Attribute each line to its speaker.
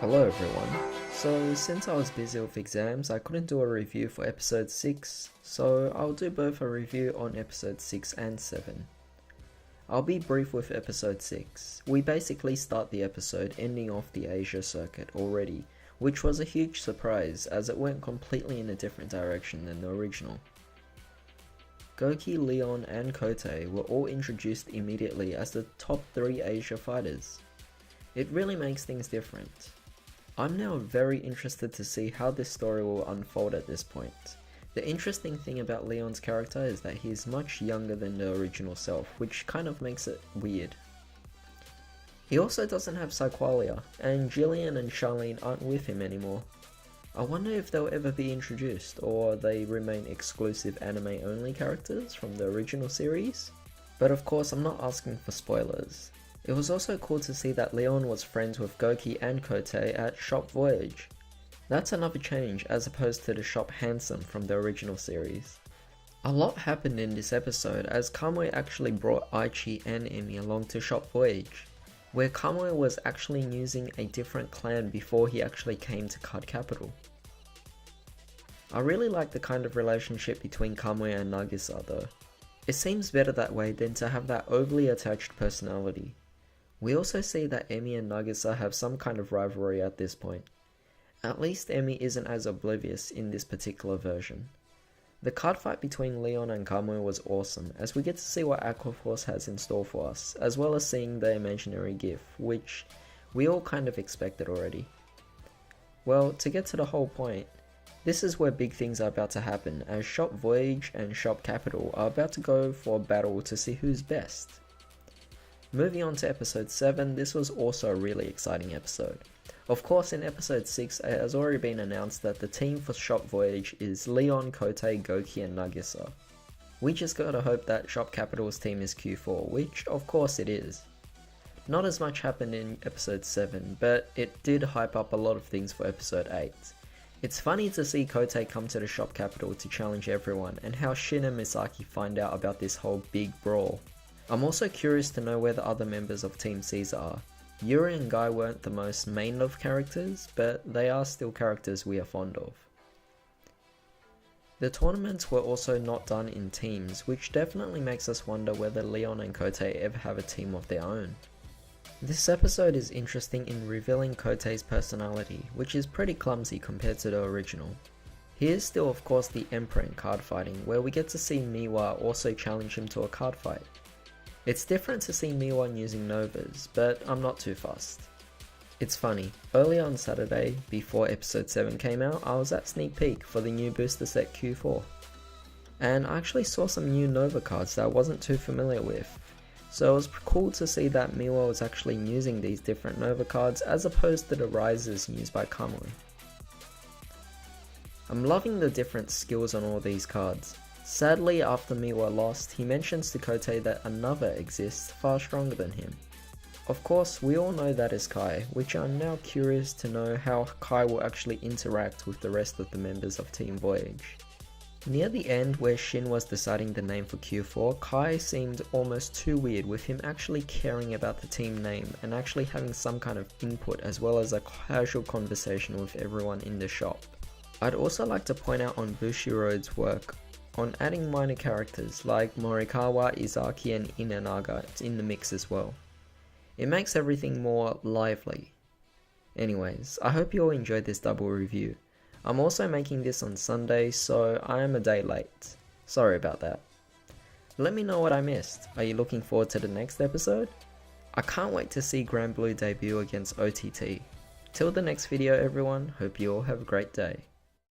Speaker 1: Hello everyone. So since I was busy with exams, I couldn't do a review for episode 6, so I'll do both a review on episode 6 and 7. I'll be brief with episode 6. We basically start the episode ending off the Asia circuit already, which was a huge surprise as it went completely in a different direction than the original. Gouki, Leon and Koutei were all introduced immediately as the top 3 Asia fighters. It really makes things different. I'm now very interested to see how this story will unfold at this point. The interesting thing about Leon's character is that he is much younger than the original self, which kind of makes it weird. He also doesn't have Psyqualia, and Jillian and Charlene aren't with him anymore. I wonder if they'll ever be introduced, or they remain exclusive anime only characters from the original series. But of course I'm not asking for spoilers. It was also cool to see that Leon was friends with Gouki and Koutei at Shop Voyage. That's another change as opposed to the Shop Handsome from the original series. A lot happened in this episode as Kamui actually brought Aichi and Emi along to Shop Voyage, where Kamui was actually using a different clan before he actually came to Card Capital. I really like the kind of relationship between Kamui and Nagisa though. It seems better that way than to have that overly attached personality. We also see that Emi and Nagisa have some kind of rivalry at this point. At least Emi isn't as oblivious in this particular version. The card fight between Leon and Kamui was awesome, as we get to see what Aquaforce has in store for us, as well as seeing the imaginary GIF, which we all kind of expected already. Well, to get to the whole point, this is where big things are about to happen, as Shop Voyage and Shop Capital are about to go for a battle to see who's best. Moving on to episode 7, this was also a really exciting episode. Of course, in episode 6, it has already been announced that the team for Shop Voyage is Leon, Koutei, Gouki and Nagisa. We just gotta hope that Shop Capital's team is Q4, which of course it is. Not as much happened in episode 7, but it did hype up a lot of things for episode 8. It's funny to see Koutei come to the Shop Capital to challenge everyone, and how Shin and Misaki find out about this whole big brawl. I'm also curious to know where the other members of Team Caesar are. Yuri and Guy weren't the most main of characters, but they are still characters we are fond of. The tournaments were also not done in teams, which definitely makes us wonder whether Leon and Koutei ever have a team of their own. This episode is interesting in revealing Koutei's personality, which is pretty clumsy compared to the original. He is still of course the Emperor in card fighting, where we get to see Miwa also challenge him to a card fight. It's different to see Miwa using Novas, but I'm not too fussed. It's funny, earlier on Saturday, before episode 7 came out, I was at Sneak Peek for the new booster set Q4. And I actually saw some new Nova cards that I wasn't too familiar with. So it was cool to see that Miwa was actually using these different Nova cards as opposed to the Rises used by Kamui. I'm loving the different skills on all these cards. Sadly, after Miwa lost, he mentions to Koutei that another exists far stronger than him. Of course, we all know that is Kai, which I'm now curious to know how Kai will actually interact with the rest of the members of Team Voyage. Near the end, where Shin was deciding the name for Q4, Kai seemed almost too weird with him actually caring about the team name and actually having some kind of input as well as a casual conversation with everyone in the shop. I'd also like to point out on Bushiroad's work on adding minor characters like Morikawa, Izaki and Inanaga in the mix as well. It makes everything more lively. Anyways, I hope you all enjoyed this double review. I'm also making this on Sunday, so I am a day late. Sorry about that. Let me know what I missed. Are you looking forward to the next episode? I can't wait to see Grand Blue debut against OTT. Till the next video everyone, hope you all have a great day.